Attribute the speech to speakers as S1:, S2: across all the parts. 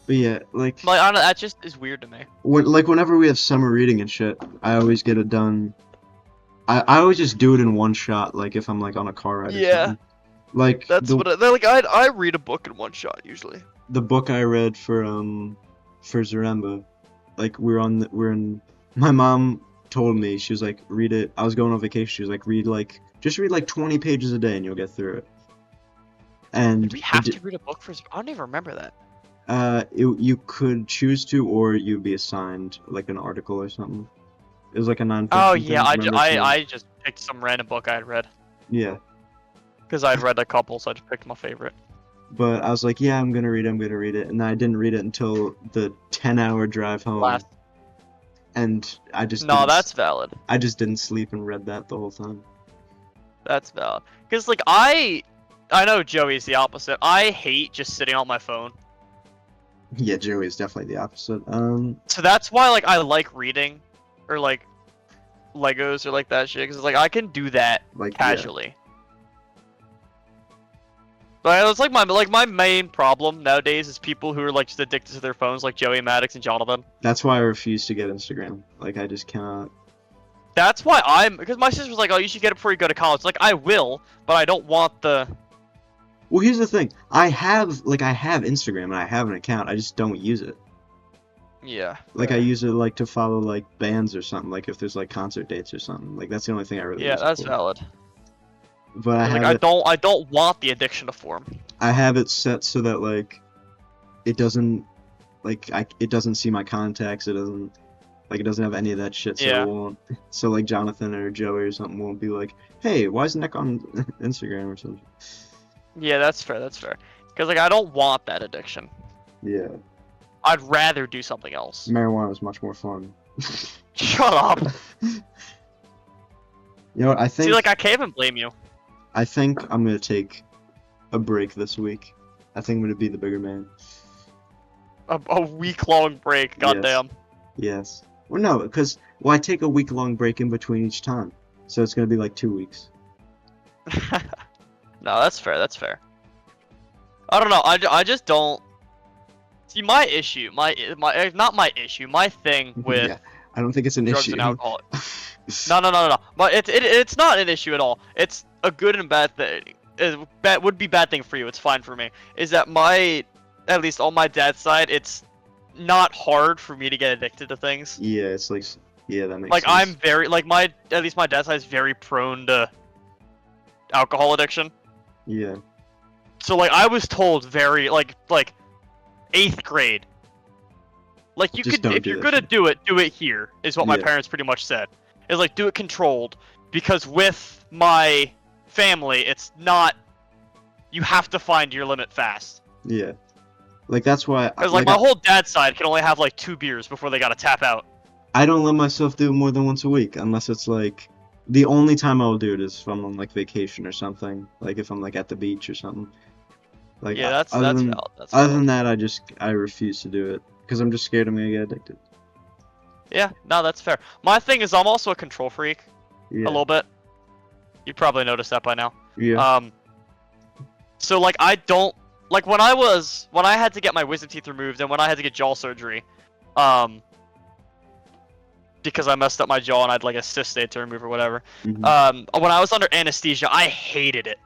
S1: But yeah, like
S2: Like, I don't know, that just is weird to me.
S1: whenever we have summer reading and shit, I always get it done. I always just do it in one shot, like if I'm like on a car ride or
S2: Yeah,
S1: something. Like
S2: that's what they're like. I read a book in one shot usually.
S1: the book I read for Zaremba, like we're in my mom told me, she was like, read it. I was going on vacation, she was like, just read like 20 pages a day and you'll get through it. And
S2: Did we have to read a book for? I don't even remember that.
S1: you could choose to, or you'd be assigned like an article or something. It was like a non-fiction
S2: Oh
S1: thing.
S2: yeah,
S1: Remember seeing-
S2: I just picked some random book I had read
S1: Yeah.
S2: because I'd read a couple, so I just picked my favorite.
S1: But I was like, yeah, I'm gonna read it, and I didn't read it until the 10-hour drive home.
S2: Last.
S1: And I just
S2: No,
S1: didn't,
S2: that's valid.
S1: I just didn't sleep and read that the whole time.
S2: That's valid. Because like I know Joey's the opposite. I hate just sitting on my phone.
S1: Yeah, Joey is definitely the opposite.
S2: So that's why like I like reading, or like Legos or like that shit. Because like I can do that
S1: like
S2: casually. But it's like my main problem nowadays is people who are like just addicted to their phones, like Joey Maddox and Jonathan.
S1: That's why I refuse to get Instagram. Like I just cannot.
S2: That's why because my sister was like, oh, you should get it before you go to college. Like I will, but I don't want the.
S1: Well, here's the thing. I have Instagram and I have an account. I just don't use it.
S2: Yeah.
S1: Like I use it like to follow like bands or something. Like if there's like concert dates or something. Like that's the only thing I really.
S2: Yeah,
S1: use it
S2: that's
S1: for.
S2: valid.
S1: But I have
S2: Like I don't want the addiction to form.
S1: I have it set so that like it doesn't it doesn't see my contacts. It doesn't have any of that shit. So
S2: Yeah.
S1: it won't. So like Jonathan or Joey or something won't be like, hey, why is Nick on Instagram or something?
S2: Yeah, that's fair. That's fair. Because like I don't want that addiction.
S1: Yeah.
S2: I'd rather do something else.
S1: Marijuana is much more fun.
S2: Shut up.
S1: You know what, I think
S2: See, like I can't even blame you.
S1: I'm gonna take a break this week. I think I'm gonna be the bigger man.
S2: A week-long break. Goddamn.
S1: Yes. Well, no, because I take a week-long break in between each time, so it's gonna be like 2 weeks.
S2: No, that's fair. That's fair. I don't know. I just don't. See, my issue, my not my issue. My thing with
S1: Yeah, I don't think it's an
S2: drugs
S1: issue.
S2: and alcohol. No. But it's not an issue at all. It's a good and bad thing. It would be bad thing for you. It's fine for me. Is that at least on my dad's side, it's not hard for me to get addicted to things.
S1: Yeah, it's like that makes
S2: Like
S1: sense.
S2: I'm very like at least my dad's side is very prone to alcohol addiction.
S1: Yeah.
S2: So like I was told very like 8th grade. Like you
S1: Just
S2: could
S1: don't
S2: if
S1: do
S2: you're
S1: that
S2: gonna do it here is what my
S1: Yeah.
S2: parents pretty much said. Is like do it controlled because with my family it's not you have to find your limit fast.
S1: Yeah. Like that's why
S2: Because like my whole dad's side can only have like 2 beers before they gotta tap out.
S1: I don't let myself do it more than once a week unless it's like the only time I'll do it is if I'm on like vacation or something. Like if I'm like at the beach or something. Like
S2: Yeah, that's
S1: other than,
S2: valid. That's
S1: other
S2: valid.
S1: than that, I refuse to do it because I'm just scared I'm gonna get addicted.
S2: Yeah, no, that's fair. My thing is I'm also a control freak
S1: Yeah.
S2: a little bit. You'd probably noticed that by now.
S1: Yeah.
S2: So like I don't like when I had to get my wisdom teeth removed and when I had to get jaw surgery, because I messed up my jaw and I had like a cyst they had to remove or whatever.
S1: Mhm.
S2: When I was under anesthesia, I hated it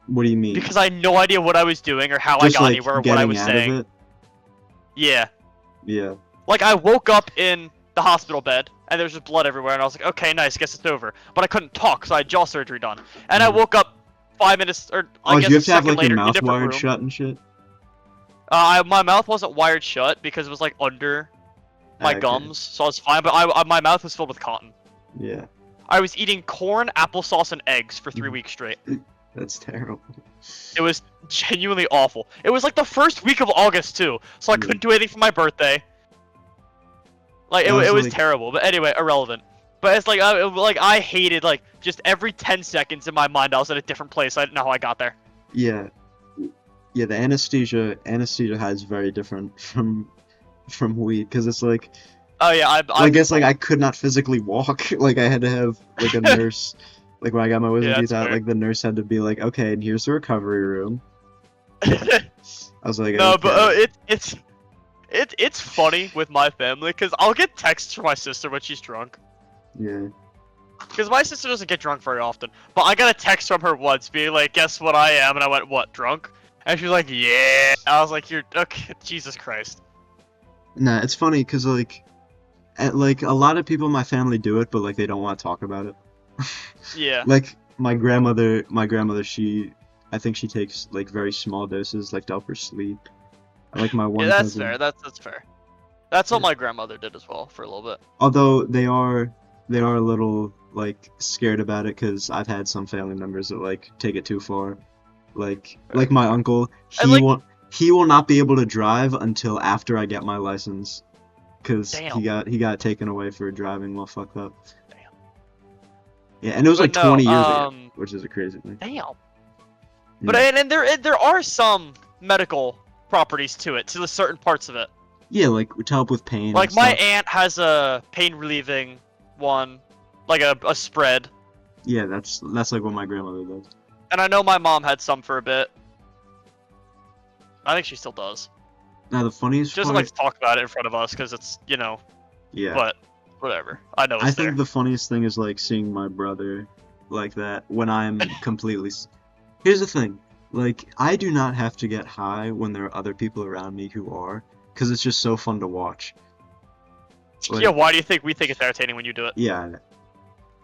S1: What do you mean?
S2: because I had no idea what I was doing or how
S1: Just
S2: I got
S1: like
S2: anywhere or what
S1: getting
S2: I was
S1: out
S2: saying.
S1: of it?
S2: Yeah,
S1: Yeah.
S2: like I woke up in the hospital bed and there was just blood everywhere and I was like, okay, nice, guess it's over. But I couldn't talk, so I had jaw surgery done. And I
S1: Mhm.
S2: woke up 5 minutes or
S1: Oh,
S2: I
S1: do
S2: guess
S1: you
S2: a
S1: have to have
S2: second
S1: like your
S2: later in a
S1: mouth
S2: different
S1: wired
S2: room.
S1: shut and shit?
S2: My mouth wasn't wired shut because it was like under my
S1: Okay.
S2: gums, so I was fine. But my mouth was filled with cotton.
S1: Yeah.
S2: I was eating corn, applesauce, and eggs for 3 weeks straight.
S1: That's terrible.
S2: It was genuinely awful. It was like the first week of August too, so I couldn't do anything for my birthday. Like it was
S1: like-
S2: terrible. But anyway, irrelevant. But it's like I hated like just every 10 seconds in my mind I was at a different place. I didn't know how I got there.
S1: Yeah. Yeah, the anesthesia is very different from weed because it's like
S2: Oh yeah,
S1: I guess like I could not physically walk. Like I had to have like a nurse. Like when I got my wisdom
S2: Yeah,
S1: teeth
S2: that's
S1: out,
S2: fair.
S1: like the nurse had to be like, okay, and here's the recovery room. I was like,
S2: No, but
S1: okay.
S2: it's funny with my family because I'll get texts from my sister when she's drunk.
S1: Yeah.
S2: Because my sister doesn't get drunk very often. But I got a text from her once being like, guess what I am? And I went, what, drunk? And she was like, yeah. I was like, you're, okay, Jesus Christ.
S1: Nah, it's funny because like a lot of people in my family do it, but like they don't want to talk about it.
S2: Yeah.
S1: Like my grandmother, I think she takes like very small doses, like to help her sleep. Like my
S2: Yeah,
S1: one
S2: that's
S1: cousin.
S2: fair. That's fair. That's what
S1: Yeah.
S2: my grandmother did as well for a little bit.
S1: Although they are a little like scared about it because I've had some family members that like take it too far. Like my uncle,
S2: And like,
S1: he will not be able to drive until after I get my license, because
S2: damn.
S1: he got taken away for driving while fucked up.
S2: Damn.
S1: Yeah, and it was
S2: But
S1: like
S2: no,
S1: 20 years ago, which is a crazy thing.
S2: damn.
S1: Yeah.
S2: But and there are some medical properties to it, to the certain parts of it.
S1: Yeah, like to help with pain.
S2: Like
S1: and
S2: my
S1: stuff.
S2: aunt has a pain relieving one, like a spread.
S1: Yeah, that's like what my grandmother does.
S2: And I know my mom had some for a bit. I think she still does.
S1: Now the funniest
S2: She doesn't
S1: part,
S2: like to talk about it in front of us because it's, you know,
S1: yeah,
S2: but whatever. I know it's
S1: I
S2: there.
S1: think the funniest thing is like seeing my brother like that when I'm completely. Here's the thing, like I do not have to get high when there are other people around me who are, because it's just so fun to watch. Like,
S2: Yeah, why do you think we think it's entertaining when you do it?
S1: yeah,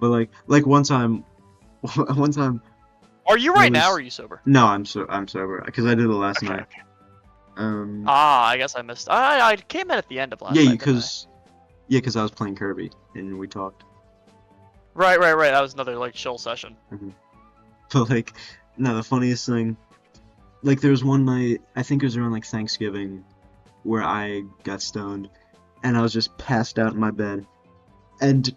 S1: but like one time, one time.
S2: Are you
S1: I
S2: right now
S1: was-
S2: or are you sober?
S1: No, I'm sober because I did it last
S2: Okay,
S1: night.
S2: okay.
S1: Um,
S2: Ah, I guess I missed. I came in at the end of last
S1: yeah,
S2: night. didn't
S1: because I was playing Kirby and we talked.
S2: I? Right. That was another like chill session.
S1: But like, no, the funniest thing, like there was one night, I think it was around like Thanksgiving, where I got stoned, and I was just passed out in my bed, and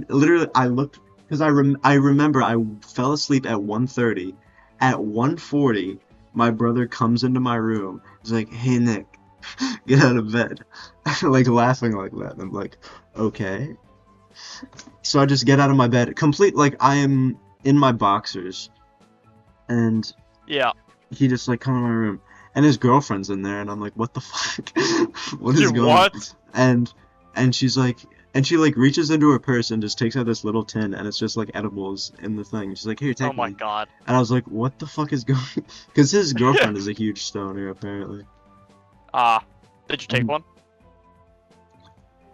S1: literally I looked because I remember I fell asleep at 1:30, at 1:40 my brother comes into my room. He's like, "Hey Nick, get out of bed," like laughing like that. And I'm like, okay. So I just get out of my bed, complete like I am in my boxers, and
S2: Yeah.
S1: he just like come in my room, and his girlfriend's in there, and I'm like, what the fuck? What is
S2: Dude,
S1: going
S2: what?
S1: on? And she's like, and she like reaches into her purse and just takes out this little tin, and it's just like edibles in the thing. She's like, here, take
S2: Oh my
S1: one.
S2: god.
S1: And I was like, what the fuck is going? Because his girlfriend is a huge stoner apparently.
S2: Ah. Did you take
S1: Mhm.
S2: one?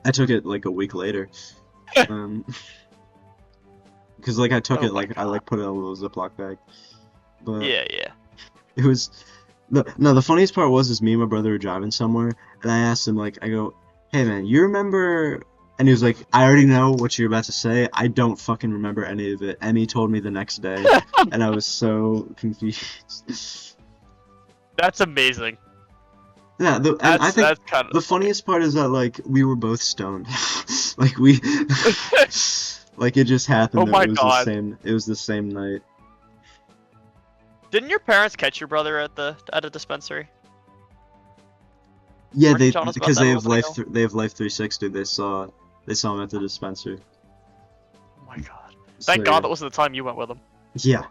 S1: I took it like a week later. Because like I took
S2: Oh
S1: it
S2: my
S1: like I like put it in a little Ziploc bag. But
S2: Yeah.
S1: it was the funniest part was me and my brother were driving somewhere, and I asked him like I go, hey man, you remember? And he was like, I already know what you're about to say. I don't fucking remember any of it. Emmy told me the next day, and I was so confused.
S2: That's amazing.
S1: Yeah, and I think
S2: That's kind of
S1: the funniest part is that like we were both stoned, like we, like it just happened.
S2: Oh
S1: that
S2: my
S1: it was
S2: God.
S1: the same. It was the same night.
S2: Didn't your parents catch your brother at a dispensary?
S1: Yeah,
S2: Weren't you telling us about
S1: because
S2: that
S1: they
S2: a
S1: have
S2: little bit
S1: they have Life 360. They saw him at the dispensary.
S2: Oh my god.
S1: So,
S2: Thank God that wasn't the time you went with him.
S1: Yeah.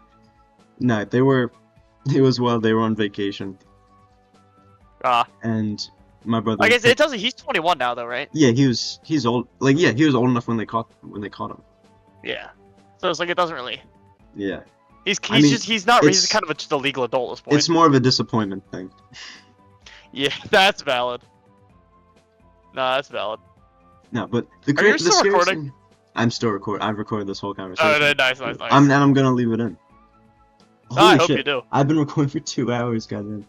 S1: No, they were. It was while they were on vacation,
S2: Ah.
S1: and my brother.
S2: I guess it doesn't. He's 21 now, though, right?
S1: Yeah, he's old. Like yeah, he was old enough when they caught him.
S2: Yeah. So it's like it doesn't really.
S1: Yeah.
S2: He's
S1: I mean,
S2: he's not. He's
S1: it's-
S2: kind of just a legal adult at this point.
S1: It's more of a disappointment thing.
S2: Yeah, that's valid. No, that's valid.
S1: No, but the
S2: Are you
S1: the
S2: still
S1: scariest
S2: recording?
S1: thing- I'm still recording. I've recorded this whole conversation.
S2: Oh, nice.
S1: I'm gonna leave it in.
S2: Oh, I
S1: Holy
S2: hope
S1: shit.
S2: you do.
S1: I've been recording for 2 hours, goddamn.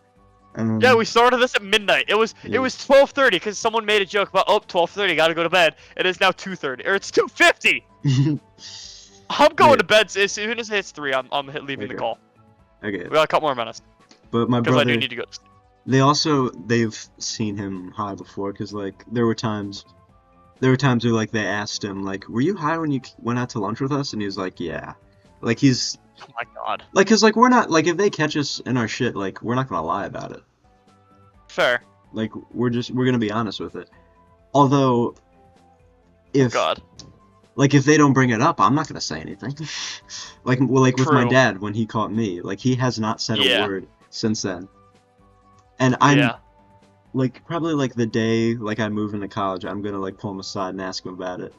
S2: Yeah, we started this at midnight. It was
S1: Yeah.
S2: 12:30 because someone made a joke about 12:30, gotta go to bed. It is now 2:30 or it's 2:50. I'm going
S1: Yeah.
S2: to bed as soon as it hits 3. I'm leaving the
S1: Okay.
S2: call.
S1: Okay,
S2: We got a couple more minutes
S1: but my
S2: because I do
S1: brother,
S2: need to go.
S1: they've seen him high before, because like there were times where like they asked him like, were you high when you went out to lunch with us? And he was like, yeah. Like he's
S2: Oh my god.
S1: like, cause like we're not like, if they catch us in our shit, like we're not gonna lie about it.
S2: Fair.
S1: Like we're gonna be honest with it. Although if
S2: God.
S1: like if they don't bring it up, I'm not gonna say anything. like with my
S2: True.
S1: dad when he caught me, like he has not said
S2: Yeah.
S1: a word since then. And I'm
S2: Yeah.
S1: like probably like the day like I move into college, I'm gonna like pull him aside and ask him about it.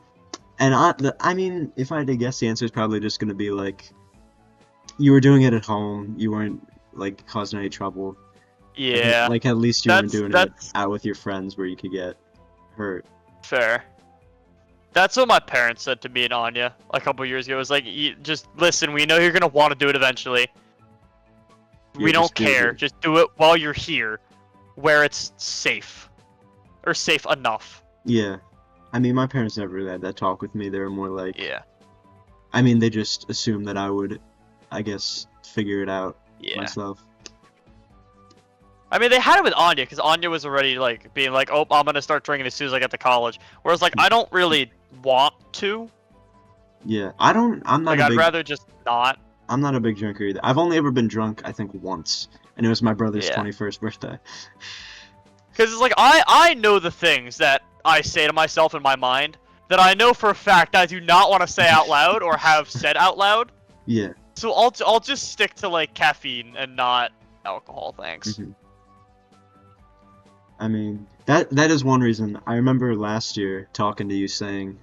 S1: And I mean, if I had to guess, the answer is probably just gonna be like, you were doing it at home, you weren't like causing any trouble.
S2: Yeah.
S1: Like at least you weren't
S2: That's
S1: doing it
S2: that's
S1: out with your friends where you could get hurt.
S2: fair. That's what my parents said to me and Anya a couple years ago. It was like, just listen, we know you're gonna want to do it eventually.
S1: Yeah,
S2: We don't
S1: just do
S2: care.
S1: it.
S2: Just do it while you're here, where it's safe, or safe enough.
S1: Yeah. I mean, my parents never really had that talk with me. They were more like,
S2: Yeah.
S1: I mean, they just assumed that I would, I guess, figure it out
S2: Yeah.
S1: myself.
S2: I mean, they had it with Anya, because Anya was already, like, being like, oh, I'm gonna start drinking as soon as I get to college. Whereas, like, I don't really want to.
S1: Yeah, I'm not
S2: Like,
S1: a
S2: I'd
S1: big,
S2: rather just not.
S1: I'm not a big drinker either. I've only ever been drunk, I think, once, and it was my brother's
S2: Yeah.
S1: 21st birthday.
S2: Because it's like, I know the things that I say to myself in my mind that I know for a fact I do not want to say out loud or have said out loud.
S1: Yeah.
S2: So I'll just stick to, like, caffeine and not alcohol, thanks.
S1: Mhm. I mean, that is one reason. I remember last year talking to you saying,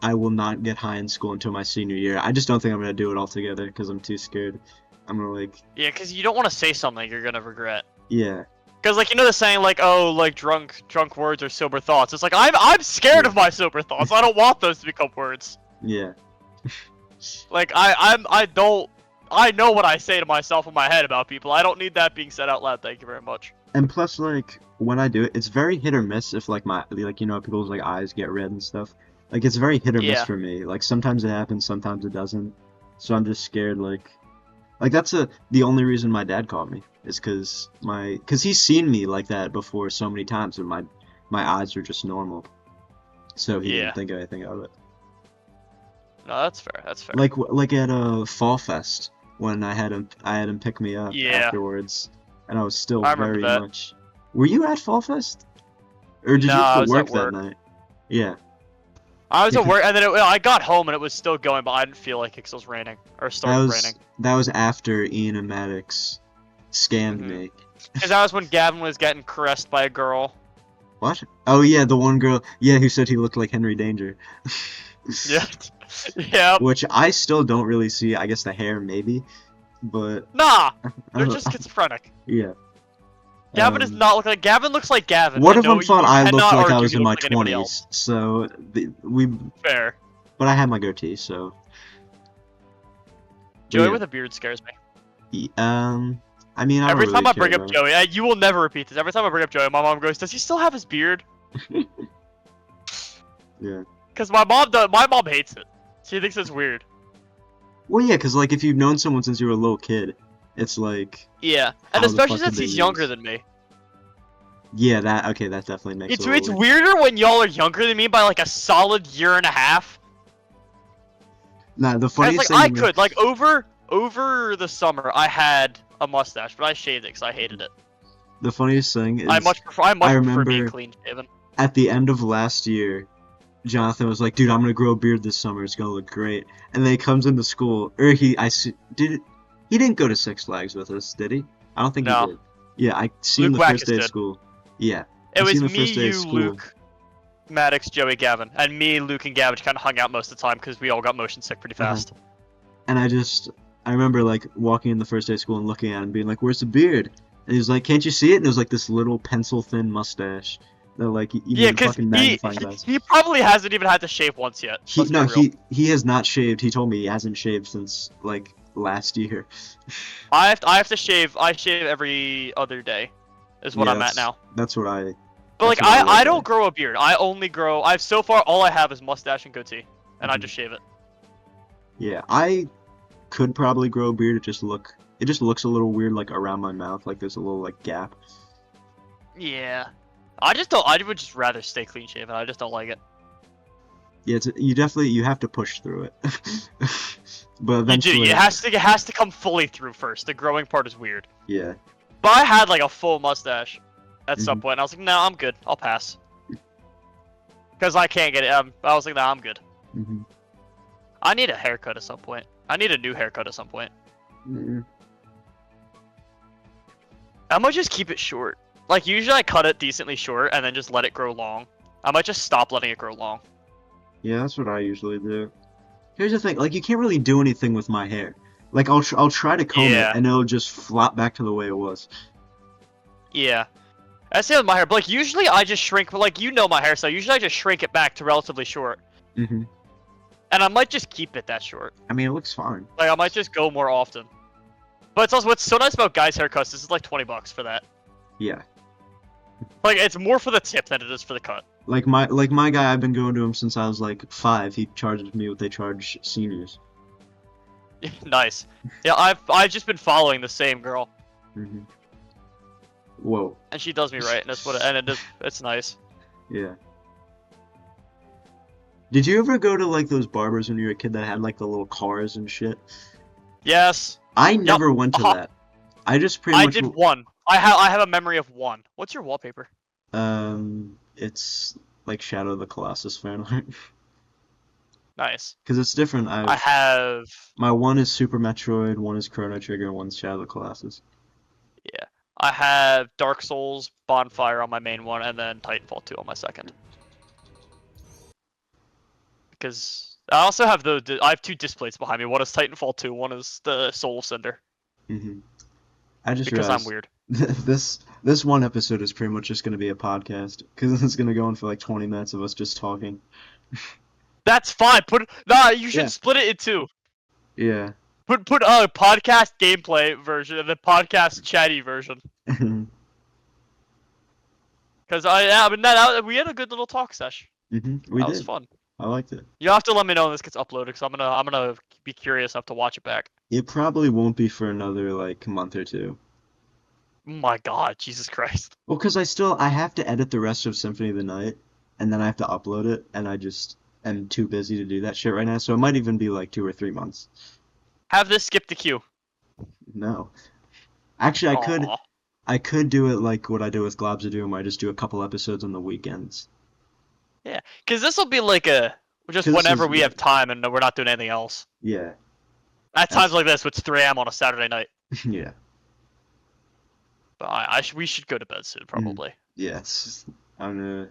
S1: I will not get high in school until my senior year. I just don't think I'm gonna do it altogether because I'm too scared. I'm gonna like,
S2: Yeah, because you don't want to say something you're gonna regret.
S1: yeah,
S2: Because, like, you know the saying, like, oh, like, drunk words are sober thoughts. It's like, I'm scared of my sober thoughts. I don't want those to become words.
S1: yeah,
S2: Like, I know what I say to myself in my head about people. I don't need that being said out loud, thank you very much.
S1: and plus like when I do it, it's very hit or miss. If like like people's like eyes get red and stuff. Like it's very hit or miss
S2: Yeah.
S1: for me. Like sometimes it happens, sometimes it doesn't. So I'm just scared. Like that's the only reason my dad called me is because he's seen me like that before so many times, and my eyes are just normal. So he
S2: Yeah.
S1: didn't think anything of it.
S2: No, that's fair, that's fair.
S1: Like at Fall Fest when I had him pick me up
S2: Yeah.
S1: afterwards, and I was still
S2: I remember
S1: very
S2: that.
S1: much. Were you at Fall Fest? Or did
S2: No,
S1: you
S2: I
S1: have to
S2: was
S1: work
S2: at
S1: that
S2: work.
S1: night? Yeah.
S2: I was at
S1: Because
S2: work, and then I got home, and it was still going, but I didn't feel like it 'cause it was raining. Or
S1: that
S2: started
S1: was
S2: raining.
S1: that was after Ian and Maddox scammed
S2: Mhm.
S1: me.
S2: Because that was when Gavin was getting caressed by a girl.
S1: What? Oh yeah, the one girl. Yeah, who said he looked like Henry Danger.
S2: Yeah. Yep.
S1: Which I still don't really see. I guess the hair maybe, but
S2: Nah!
S1: I
S2: They're
S1: don't-
S2: just schizophrenic.
S1: yeah.
S2: Gavin does not look like Gavin. Looks like Gavin.
S1: One
S2: I
S1: of them
S2: know
S1: thought
S2: you
S1: I looked
S2: cannot
S1: like I
S2: argue
S1: was
S2: he
S1: in my
S2: looks like anybody else.
S1: 20s, so
S2: Fair.
S1: but I had my goatee, so
S2: Joey
S1: yeah.
S2: with a beard scares me.
S1: I mean, I
S2: Every
S1: don't
S2: time
S1: really
S2: I bring
S1: care
S2: up
S1: about
S2: Joey, you will never repeat this. Every time I bring up Joey, my mom goes, "Does he still have his beard?"
S1: it. Yeah.
S2: Because my mom hates it. She thinks it's weird.
S1: Well, yeah, because like if you've known someone since you were a little kid, it's like,
S2: Yeah,
S1: How
S2: and
S1: the
S2: especially
S1: fuck did
S2: since
S1: they
S2: he's younger
S1: use-
S2: than me.
S1: yeah, that definitely makes
S2: It's
S1: it a little weird.
S2: weirder when y'all are younger than me by like a solid year and a half.
S1: Nah, the
S2: And it's
S1: funniest
S2: like
S1: thing.
S2: I
S1: to me-
S2: could like over the summer I had a mustache, but I shaved it because I hated it.
S1: The funniest thing is,
S2: I much prefer being
S1: remember-
S2: clean shaven.
S1: at the end of last year, Jonathan was like, "Dude, I'm gonna grow a beard this summer. It's gonna look great." And then he comes into school, or he didn't go to Six Flags with us, did he? I don't think
S2: No.
S1: he did. Yeah, I seen
S2: Luke
S1: the
S2: Wackus
S1: first day of
S2: did.
S1: school. Yeah,
S2: It
S1: I
S2: was
S1: seen the
S2: me,
S1: first day of
S2: you,
S1: school.
S2: Luke, Maddox, Joey, Gavin, and me, Luke, and Gavin kind of hung out most of the time because we all got motion sick pretty
S1: Uh-huh.
S2: fast.
S1: And I remember like walking in the first day of school and looking at him, and being like, "Where's the beard?" And he was like, "Can't you see it?" And it was like this little pencil thin mustache that like you
S2: Yeah,
S1: need a
S2: because
S1: fucking magnifying glass.
S2: he probably hasn't even had to shave once yet. Let's be real.
S1: He has not shaved. He told me he hasn't shaved since like last year.
S2: I have to shave. I shave every other day, is what
S1: Yeah,
S2: I'm at now.
S1: That's what I.
S2: But like
S1: that's what I
S2: I
S1: look
S2: don't
S1: like.
S2: grow a beard. I only grow. I've so far all I have is mustache and goatee, and I
S1: Mhm.
S2: just shave it.
S1: Yeah, I could probably grow a beard. It just looks a little weird like around my mouth, like there's a little like gap.
S2: Yeah. I just don't. I would just rather stay clean shaven. I just don't like it.
S1: Yeah, you have to push through it. But
S2: You do.
S1: eventually,
S2: It has to come fully through first. The growing part is weird.
S1: yeah.
S2: But I had like a full mustache at some
S1: Mhm.
S2: point. And I was like, no, I'm good. I'll pass. Because I can't get it. I was like, nah, I'm good.
S1: hmm
S2: I need a haircut at some point. I need a new haircut at some point. I might just keep it short. Like, usually I cut it decently short and then just let it grow long. I might just stop letting it grow long.
S1: Yeah, that's what I usually do. Here's the thing, like you can't really do anything with my hair. Like I'll try to comb it
S2: Yeah.
S1: and it'll just flop back to the way it was.
S2: Yeah. I say with my hair, but like usually I just shrink, but like you know my hairstyle, usually I just shrink it back to relatively short.
S1: Hmm.
S2: And I might just keep it that short.
S1: I mean, it looks fine.
S2: Like I might just go more often. But it's also what's so nice about guys' haircuts, this is like 20 bucks for that.
S1: Yeah.
S2: Like it's more for the tip than it is for the cut.
S1: Like my guy, I've been going to him since I was like 5. He charges me what they charge seniors.
S2: Nice. Yeah, I've just been following the same girl.
S1: Hmm. Whoa.
S2: And she does me right, and it's nice.
S1: Yeah. Did you ever go to like those barbers when you were a kid that had like the little cars and shit?
S2: Yes.
S1: I never went to that. I just pretty
S2: I
S1: much
S2: did one. I have a memory of one. What's your wallpaper?
S1: It's like Shadow of the Colossus fan art.
S2: Nice.
S1: Because it's different.
S2: I have.
S1: My one is Super Metroid, one is Chrono Trigger, and one's Shadow of the Colossus.
S2: Yeah. I have Dark Souls Bonfire on my main one, and then Titanfall 2 on my second. Because I also have I have 2 displays behind me. One is Titanfall 2, one is the Soul of Cinder.
S1: Hmm. I just
S2: Because
S1: realized
S2: I'm weird.
S1: this one episode is pretty much just going to be a podcast because it's going to go on for like 20 minutes of us just talking.
S2: That's fine. You should split it in 2.
S1: Yeah.
S2: Put a podcast gameplay version and the podcast chatty version. Because we had a good little talk sesh.
S1: We
S2: That was
S1: did.
S2: fun.
S1: I liked it.
S2: You have to let me know when this gets uploaded, because I'm gonna be curious enough to watch it back.
S1: It probably won't be for another like month or 2.
S2: Oh my God, Jesus Christ.
S1: Well, because I have to edit the rest of Symphony of the Night, and then I have to upload it, and I just am too busy to do that shit right now. So it might even be like 2 or 3 months.
S2: Have this skip the queue.
S1: No. Actually,
S2: Aw.
S1: I could do it like what I do with Globs of Doom, where I just do a couple episodes on the weekends.
S2: Yeah, because this will be like just
S1: 'Cause
S2: whenever we
S1: yeah.
S2: have time and we're not doing anything else.
S1: Yeah.
S2: At times like this, it's 3 a.m. on a Saturday night.
S1: Yeah.
S2: But we should go to bed soon, probably.
S1: Yes. I'm gonna